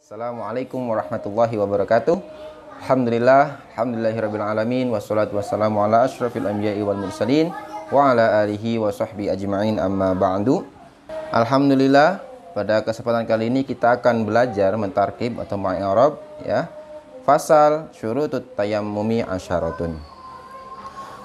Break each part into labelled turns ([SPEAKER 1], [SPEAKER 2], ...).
[SPEAKER 1] Assalamualaikum warahmatullahi wabarakatuh. Alhamdulillahirabbil alamin wassalatu wassalamu ala asyrafil anbiya'i wal mursalin wa ala alihi wa sahbihi ajma'in, amma ba'du. Alhamdulillah, pada kesempatan kali ini kita akan belajar mentarkib atau ma'irab ya. Fasal syurutut tayammumi asyaratun.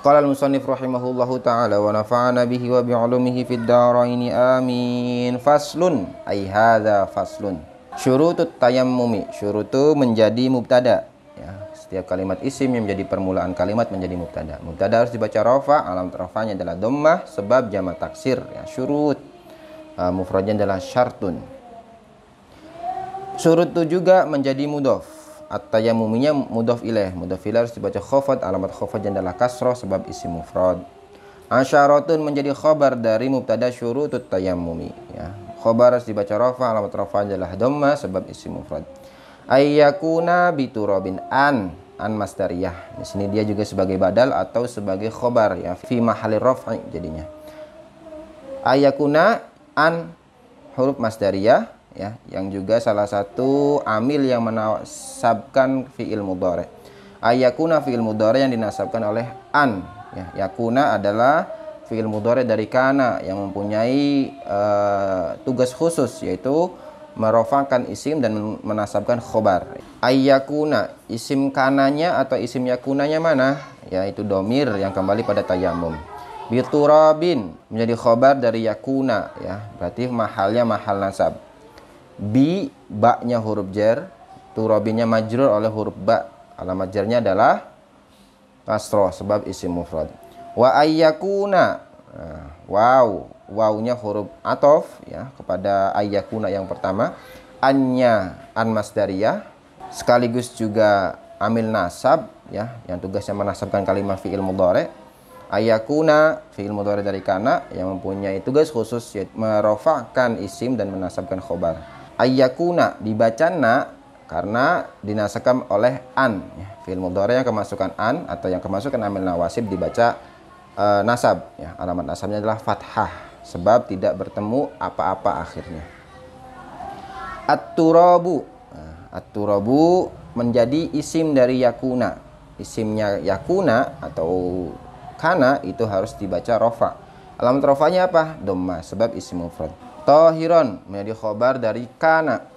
[SPEAKER 1] Qala al-musannif rahimahullahu ta'ala wa nafa'ana bihi wa bi'ulumihi fid dharaini amin. Faslun ay hadza faslun. Syurutut tayammumi, syurutu menjadi mubtada ya. Setiap kalimat isim yang menjadi permulaan kalimat menjadi mubtada. Mubtada harus dibaca rafa, alamat rafanya adalah dhammah sebab jamak taksir ya. Syurut mufradnya adalah syartun. Syurutu juga menjadi mudhof. At-tayammuminya mudhof ilaih. Mudhof ilaih harus dibaca khafad, alamat khafadnya adalah kasrah sebab isim mufrad. Asyaratun menjadi khabar dari mubtada syurutut tayammumi ya. Khabar harus dibaca rafa, alamat rafa adalah dhamma sebab isim mufrad. Ayyakuna biturabin an masdariyah. Di sini dia juga sebagai badal atau sebagai khabar ya, fi mahalli raf'i jadinya. Ayyakuna an huruf masdariyah ya, yang juga salah satu amil yang menasabkan fi'il mudhari'. Ayyakuna fi'il mudhari' yang dinasabkan oleh an ya. Yakuna adalah fi'il mudhari' dari kana yang mempunyai tugas khusus, yaitu merofakkan isim dan menasabkan khobar. Ayyakuna, isim kananya atau isim yakunanya mana? Yaitu domir yang kembali pada tayammum. Biturabin menjadi khobar dari yakuna ya, berarti mahalnya mahal nasab. Bi, ba-nya huruf jar, turabinnya majrur oleh huruf ba, alamat jarnya adalah kasroh sebab isim mufrad. Wa ayyakuna, wawnya huruf atof ya kepada ayyakuna yang pertama. Annya an masdariyah sekaligus juga amil nasab ya, yang tugasnya menasabkan kalimat fi'il mudhari'. Ayyakuna fi'il mudhari' dari kana yang mempunyai tugas khusus yaitu merofakkan isim dan menasabkan khobar. Ayyakuna dibaca na karena dinasabkan oleh an ya. Fi'il mudhari' yang kemasukan an atau yang kemasukan amil nawasib dibaca nasab ya. Alamat nasabnya adalah fathah sebab tidak bertemu apa-apa akhirnya. At-turabu, at-turabu menjadi isim dari yakuna. Isimnya yakuna atau kana itu harus dibaca rofa. Alamat rofanya apa? Dhamma sebab isim mufrad. Tahiron menjadi khobar dari kana.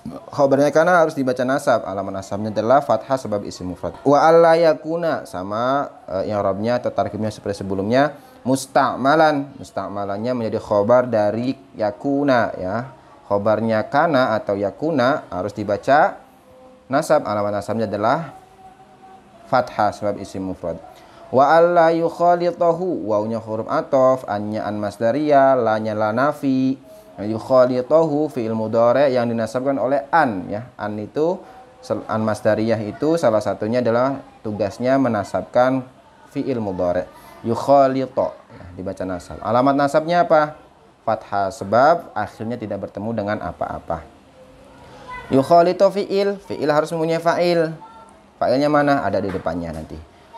[SPEAKER 1] Khobarnya kana harus dibaca nasab, alamat nasabnya adalah fathah sebab isim mufrad. Wa alla yakuna sama i'rabnya atau tarkibnya seperti sebelumnya. Musta'malannya menjadi khobar dari yakuna ya. Khobarnya kana atau yakuna harus dibaca nasab, alamat nasabnya adalah fathah sebab isim mufrad. Wa alla yukhalitahu, wawnya huruf atof, annya an masdariyah, lanya la nafi. Yukhalitahu fi'il mudhari' yang dinasabkan oleh an ya. An itu, an masdariyah itu salah satunya adalah tugasnya menasabkan fi'il mudhari'. Yukhalita ya, dibaca nasab. Alamat nasabnya apa? Fathah sebab akhirnya tidak bertemu dengan apa-apa. Yukhalita fi'il harus mempunyai fa'il. Fa'ilnya mana? Ada di depannya nanti.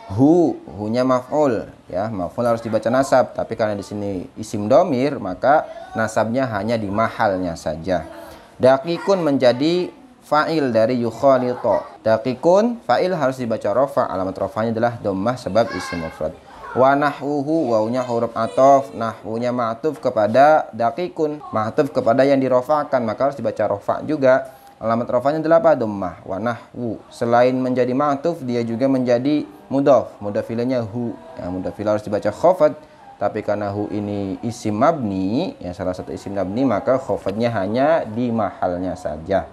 [SPEAKER 1] Hunya maf'ul ya, maf'ul harus dibaca nasab, tapi karena di sini isim domir maka nasabnya hanya di mahalnya saja. Daqiqun menjadi fa'il dari yukhalita. Daqiqun fa'il harus dibaca rafa, alamat rafanya adalah dhammah sebab isim mufrad. Wa nahwuhu, wawnya huruf atof, nahwunya ma'tuf kepada daqiqun, ma'tuf kepada yang dirofakan maka harus dibaca rafa juga. Alamat rafanya adalah apa? Dhammah. Wa nahwu, selain menjadi ma'tuf dia juga menjadi mudhaf. Mudhaf ilainya hu ya, mudhaf ilaih harus dibaca khafad, tapi karena hu ini isim mabni ya, salah satu isim mabni, maka khafadnya hanya di mahalnya saja.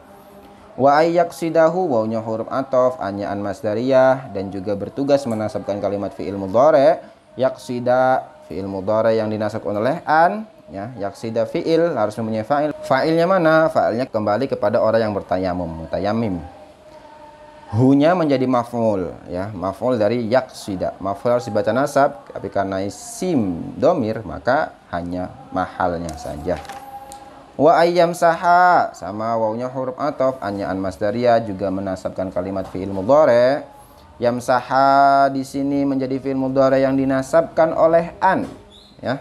[SPEAKER 1] Wa ayyaksidahu, wawnya huruf atof, annya an masdariyah dan juga bertugas menasabkan kalimat fi'il mudhari'. Yaksida fi'il mudhari' yang dinasabkan oleh an ya. Yaksida fi'il harus mempunyai fa'il. Fa'ilnya mana? Fa'ilnya kembali kepada orang yang bertayamum, mutayammim. Hunya menjadi maf'ul ya, maf'ul dari yaksida. Maf'ul harus dibaca nasab, tapi karena isim domir maka hanya mahalnya saja. Wa ayyam saha, sama wawnya huruf atof, annya an masdariyah juga menasabkan kalimat fi'il mudhari'. Yamsaha di sini menjadi fi'il mudhari' yang dinasabkan oleh an ya.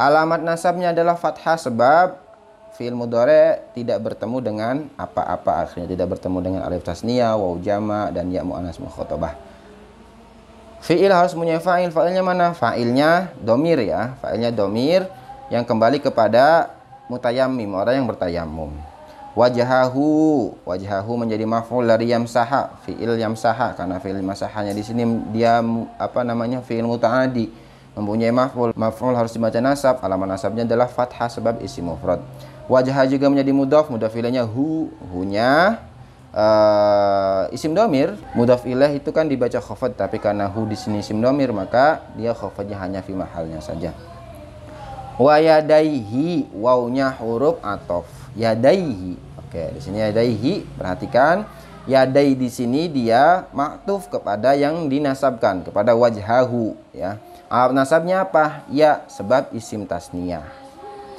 [SPEAKER 1] Alamat nasabnya adalah fathah sebab fi'il mudhari tidak bertemu dengan apa-apa akhirnya, tidak bertemu dengan alif tasniyah, waw jama' dan ya muannas mukhatabah. Fi'il harus punya fa'il. Fa'ilnya mana? Fa'ilnya domir ya. Fa'ilnya domir yang kembali kepada mutayammim, orang yang bertayamum. Wajhahu, wajhahu menjadi maf'ul dari yamsaha, fi'il yamsaha, karena fi'il masahanya di sini dia fi'il muta'addi, mempunyai maf'ul. Maf'ul harus dibaca nasab, alamat nasabnya adalah fathah sebab isim mufrad. Wajah juga menjadi mudhaf, mudhaf ilaihnya hunya isim domir. Mudhaf ilaih itu kan dibaca khafad, tapi karena hu di sini isim domir maka dia khafadnya hanya fi mahalnya saja. Wa yadaihi, wawnya huruf athof. Yadaihi. Oke, di sini yadaihi, perhatikan yadai di sini dia maktuf kepada yang dinasabkan, kepada wajhahu ya. Alamat nasabnya apa? Ya, sebab isim tasniyah.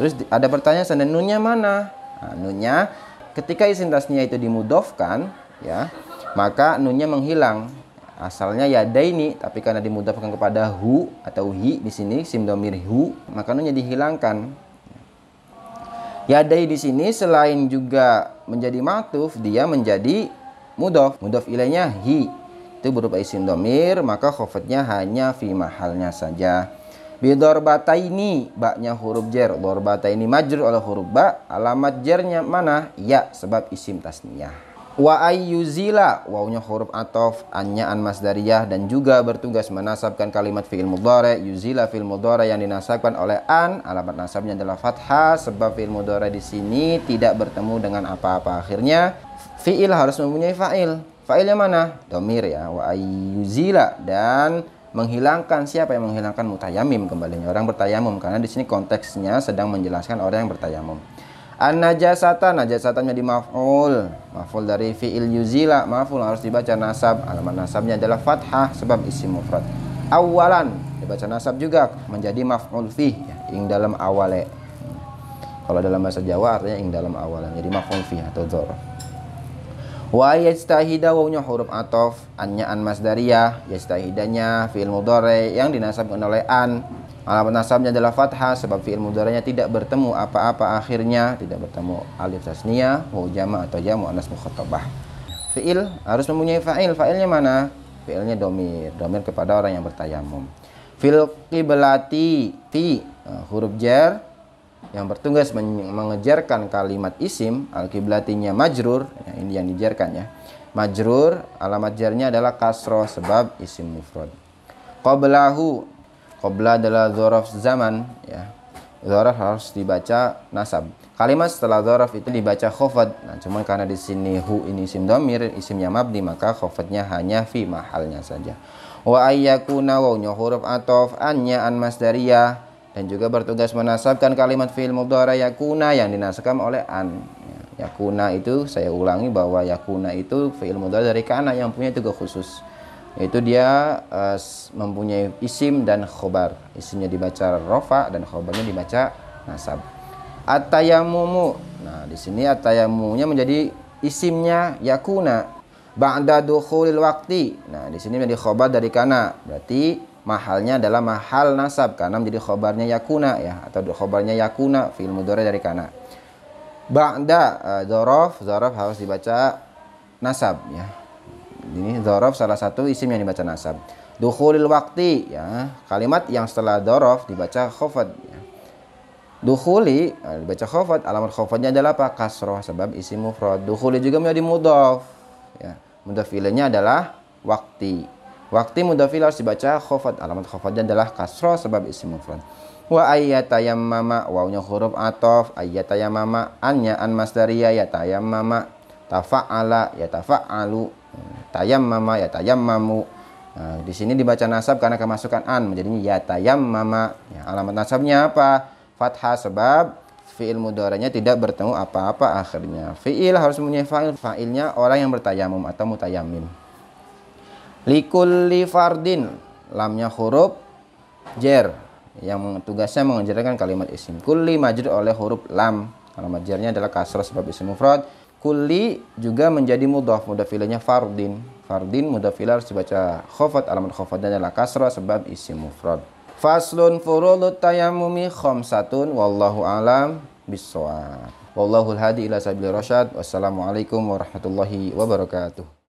[SPEAKER 1] Terus ada pertanyaan, nunnya mana? Nah, nunnya ketika isim tasniyah itu dimudhofkan ya, maka nunnya menghilang. Asalnya yadaini, tapi karena dimudhofkan kepada hu atau hi di sini isim dhamir hu, maka nunnya dihilangkan. Yadai di sini selain juga menjadi ma'tuf, dia menjadi mudhaf. Mudhaf ilaihnya hi. Itu berupa isim dhamir, maka khafadnya hanya fi mahalnya saja. Bidarbataini, baknya huruf jar. Darbataini majrur oleh huruf ba. Alamat jarnya mana? Ya, sebab isim tasniyah. Wa ayyuzila, wawnya huruf athof, annya an masdariyah, dan juga bertugas menasabkan kalimat fi'il mudhari. Yuzila fi'il mudhari yang dinasabkan oleh an, alamat nasabnya adalah fathah sebab fi'il mudhari di sini tidak bertemu dengan apa-apa akhirnya. Fi'il harus mempunyai fa'il. Fa'ilnya mana? Domir ya. Wa ayyuzila, dan menghilangkan, siapa yang menghilangkan? Mutayammim, kembalinya orang bertayamum, karena di sini konteksnya sedang menjelaskan orang yang bertayamum. An-najasata, najasatan menjadi maf'ul. Maf'ul dari fi'il yuzila, maf'ul harus dibaca nasab. Alamat nasabnya adalah fathah sebab isim mufrad. Awalan dibaca nasab juga menjadi maf'ul fih ya, ing dalam awale. Kalau dalam bahasa Jawa artinya ing dalam awalan, jadi maf'ul fih atau dzarf. Wa yajtahida, wawnya huruf athof, annya an masdariyah, yajtahidanya fi'il mudhari yang dinasabkan oleh an. Alamat nasabnya adalah fathah sebab fi'il mudhari'nya tidak bertemu apa-apa akhirnya, tidak bertemu alif tasniyah, waw jama' atau ya muannas mukhatabah. Fi'il harus mempunyai fa'il. Fa'ilnya mana? Fi'ilnya domir, domir kepada orang yang bertayamum. Fil qiblati, fi huruf jar yang bertugas mengejarkan kalimat isim. Al qiblatinya majrur ya, ini yang dijarkan ya, majrur, alamat jarnya adalah kasroh sebab isim mufrad. Qablahu, qabla adalah dzaraf zaman ya. Dzaraf harus dibaca nasab. Kalimat setelah dzaraf itu dibaca khafad. Nah, cuma karena di sini hu ini isim dhamir, isimnya mabni, maka khafadnya hanya fi mahalnya saja. Wa ayyakuna, wawnya huruf athof, annya an masdariyah, dan juga bertugas menasabkan kalimat fi'il mudhari yakuna yang dinasabkan oleh an. Yakuna itu saya ulangi bahwa yakuna itu fi'il mudhari dari kana yang punya tugas khusus, yaitu dia mempunyai isim dan khobar. Isimnya dibaca rofa dan khobarnya dibaca nasab. At-tayammumu, nah di sini at-tayammumnya menjadi isimnya yakuna ba'da dukhulil waqti. Nah di sini menjadi khobar dari kana, berarti mahalnya adalah mahal nasab karena menjadi khobarnya yakuna ya, atau khobarnya yakuna fi'il mudhari dari kana. Ba'da dzaraf, dzaraf harus dibaca nasab ya. Ini dzaraf salah satu isim yang dibaca nasab. Dukhulil waqti ya, kalimat yang setelah dzaraf dibaca khafad ya. Dukhuli dibaca khafad, alamat khafadnya adalah apa? Kasroh sebab isim mufrad. Dukhuli juga menjadi mudhaf ya. Mudhaf ilaihnya adalah waqti. Waqti mudhaf ilaih harus dibaca khafad, alamat khafadnya adalah kasroh sebab isim mufrad. Wa ayyatayammama, wawnya huruf athof, ayyatayammama, annya an masdariyah, yatayammama, tafa'ala, yatafa'alu, tayammama, yatayammamu. Nah, di sini dibaca nasab karena kemasukan an, menjadinya yatayammama. Ya, alamat nasabnya apa? Fathah sebab fi'il mudhari'nya tidak bertemu apa-apa akhirnya. Fi'il harus mempunyai fa'il, fa'ilnya orang yang bertayamum atau mutayammim. Likulli fardin, lamnya huruf jar yang tugasnya mengejarkan kalimat isim. Kulli majrur oleh huruf lam, alamat jarnya adalah kasrah sebab isim mufrad. Kulli juga menjadi mudhaf, mudhaf ilaihnya fardin. Fardin mudhaf ilaih harus dibaca khafad, alamat khafadnya adalah kasrah sebab isim mufrad. Faslun furudut tayammumi khamsatun wallahu alam. bis-shawab. Wallahul hadi ila sabilir rasyad. Wassalamualaikum warahmatullahi wabarakatuh.